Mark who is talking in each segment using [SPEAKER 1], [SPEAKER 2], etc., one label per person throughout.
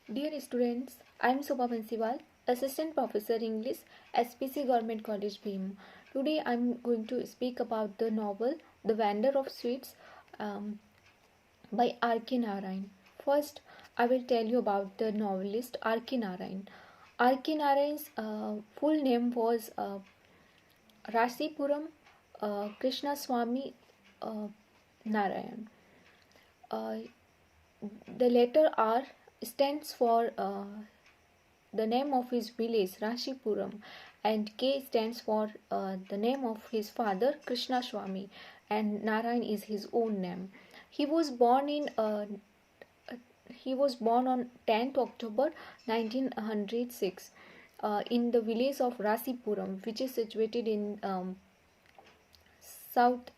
[SPEAKER 1] Dear students, I am Sobha Bansiwal, Assistant Professor English, SPC Government College, Bhim. Today I am going to speak about the novel The Vendor of Sweets um, by R.K.Narain. First, I will tell you about the novelist R.K.Narain. R.K.Narain's full name was Rasipuram Krishnaswamy uh, Narayan. Uh, the letter R stands for the name of his village Rashipuram, and K stands for the name of his father Krishna Swami, and Narayan is his own name. He was born in he was born on 10th October 1906 in the village of Rasipuram, which is situated in South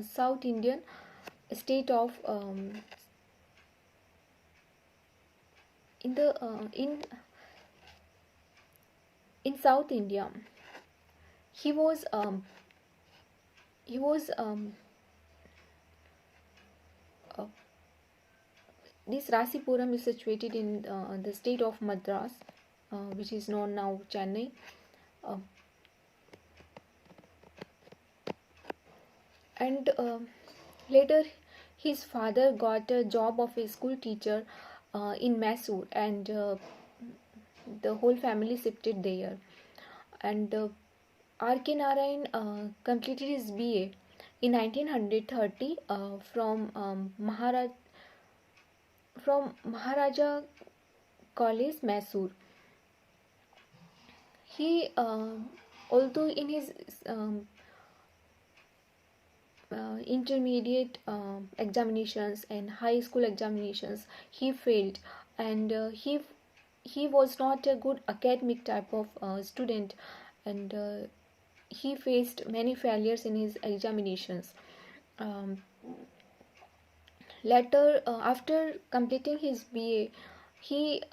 [SPEAKER 1] South Indian state of in the in South India. He was he was uh, this Rasipuram is situated in the state of Madras, which is known now Chennai. Uh, and later his father got a job of a school teacher in Mysore, and the whole family shifted there. And R.K. Narain completed his BA in 1930 from Maharaja College, Mysore. He, although in his intermediate examinations and high school examinations he failed, and he was not a good academic type of student, and he faced many failures in his examinations. um, Later, after completing his BA, he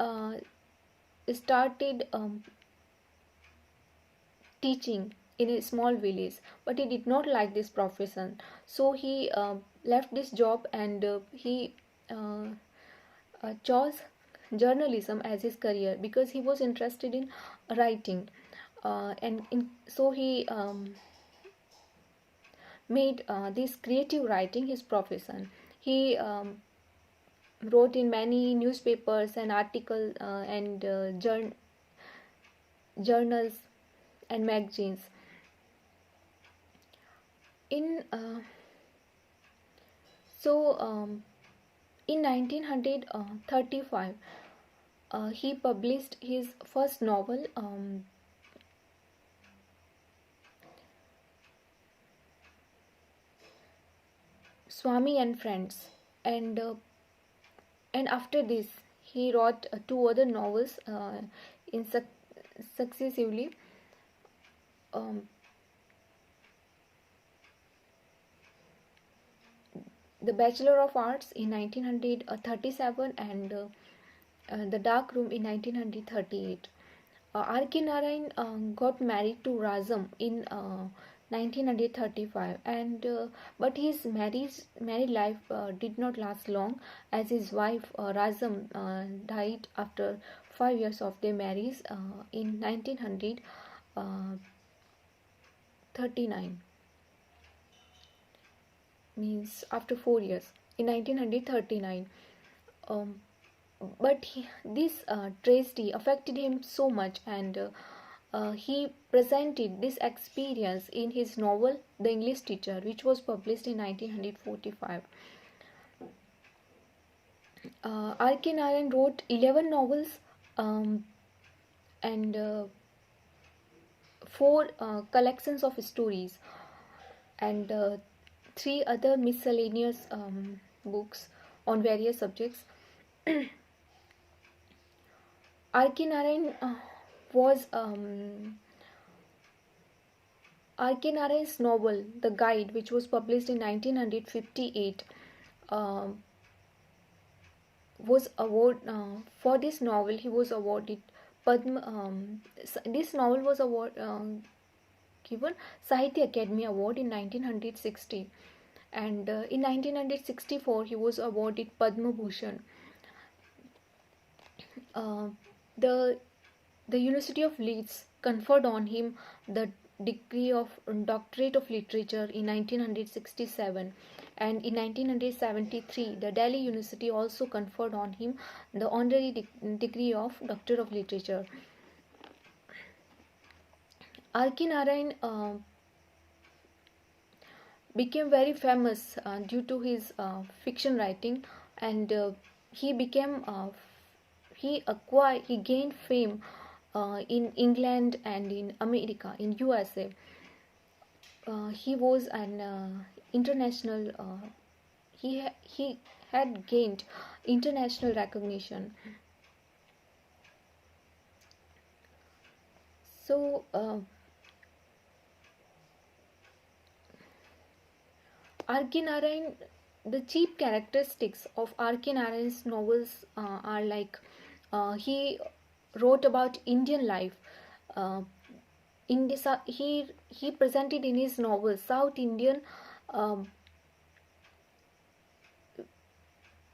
[SPEAKER 1] started teaching in a small village, but he did not like this profession, so he left this job, and he uh, chose journalism as his career because he was interested in writing, so he made this creative writing his profession. He wrote in many newspapers and articles and journals and magazines. In so in 1935, he published his first novel, Swami and Friends, and after this he wrote two other novels in successively. Um, the Bachelor of Arts in 1937, and The Dark Room in 1938. R.K. Narain got married to Razam in 1935, and but his married life did not last long, as his wife Razam died after 5 years of their marriage in 1939, means after 4 years in 1939. um, but this tragedy affected him so much, and he presented this experience in his novel The English Teacher, which was published in 1945. R.K. Narain wrote 11 novels, um, and 4 collections of stories, and 3 other miscellaneous books on various subjects. R.K. Narain was R.K. Narain's novel The Guide, which was published in 1958, um, was award for this novel. He was awarded Padma. This novel was given Sahitya Academy Award in 1960, and in 1964 he was awarded Padma Bhushan. Uh, the the University of Leeds conferred on him the degree of Doctorate of Literature in 1967, and in 1973 the Delhi University also conferred on him the honorary degree of Doctor of Literature. R.K.Narain became very famous due to his fiction writing, and he became he gained fame in England and in America, in USA. He was an international. He had gained international recognition. So R.K.Narain, the chief characteristics of R.K.Narain's novels are like he wrote about Indian life. Uh, in this, he presented in his novels um,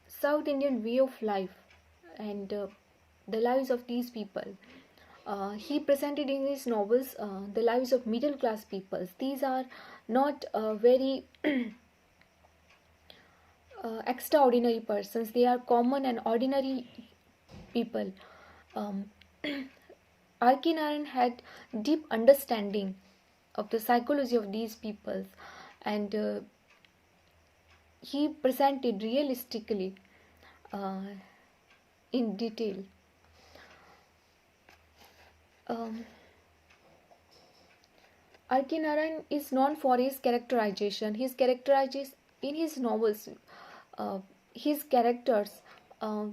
[SPEAKER 1] South Indian way of life, and the lives of these people. He presented in his novels the lives of middle class peoples. These are not very extraordinary persons, they are common and ordinary people. Um, R.K. Narain had deep understanding of the psychology of these peoples, and he presented realistically uh, in detail. Um, R.K. Narain is known for his characterization. His characterizes in his novels, uh, his characters uh,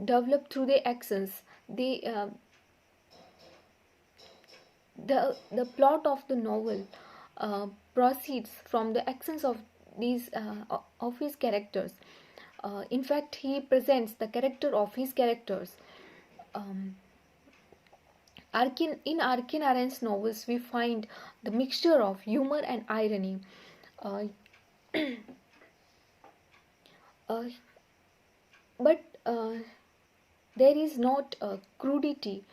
[SPEAKER 1] develop through their actions. The plot of the novel proceeds from the actions of these of his characters. In fact, he presents the character of his characters. Um, in R.K. Narayan's novels, we find the mixture of humor and irony. Uh, uh, but there is not crudity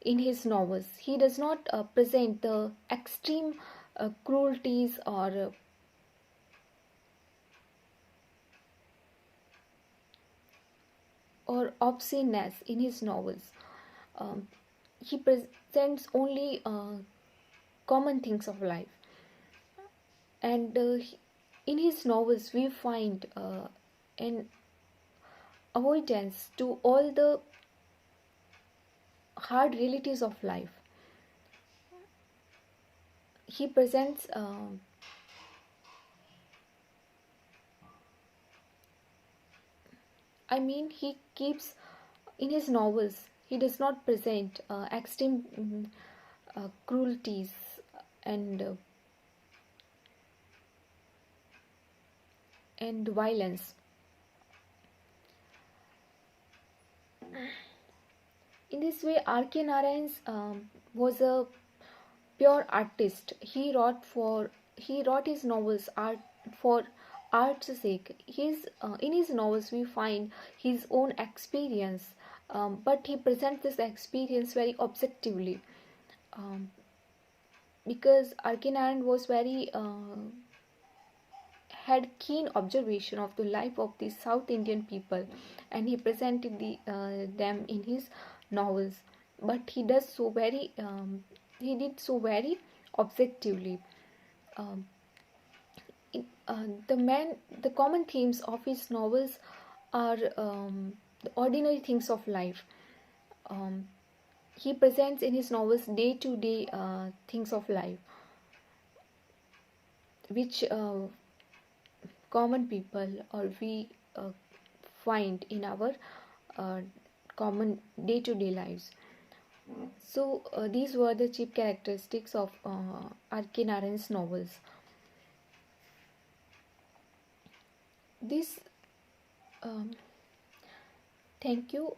[SPEAKER 1] in his novels. He does not present the extreme cruelties or obsceneness in his novels. Um, he presents only common things of life, and in his novels we find an avoidance to all the hard realities of life. He presents he keeps in his novels. He does not present extreme cruelties and violence. In this way, R.K. Narayan was a pure artist. He wrote his novels art for art's sake. In his novels we find his own experience, but he presents this experience very objectively, um, because R.K. Narayan was very had keen observation of the life of the South Indian people, and he presented them in his novels. But he did so very objectively. Um, the common themes of his novels are the ordinary things of life. Um, he presents in his novels day-to-day things of life, which common people or we find in our uh, common day-to-day lives. So these were the chief characteristics of R.K. Narayan's novels. This Thank you.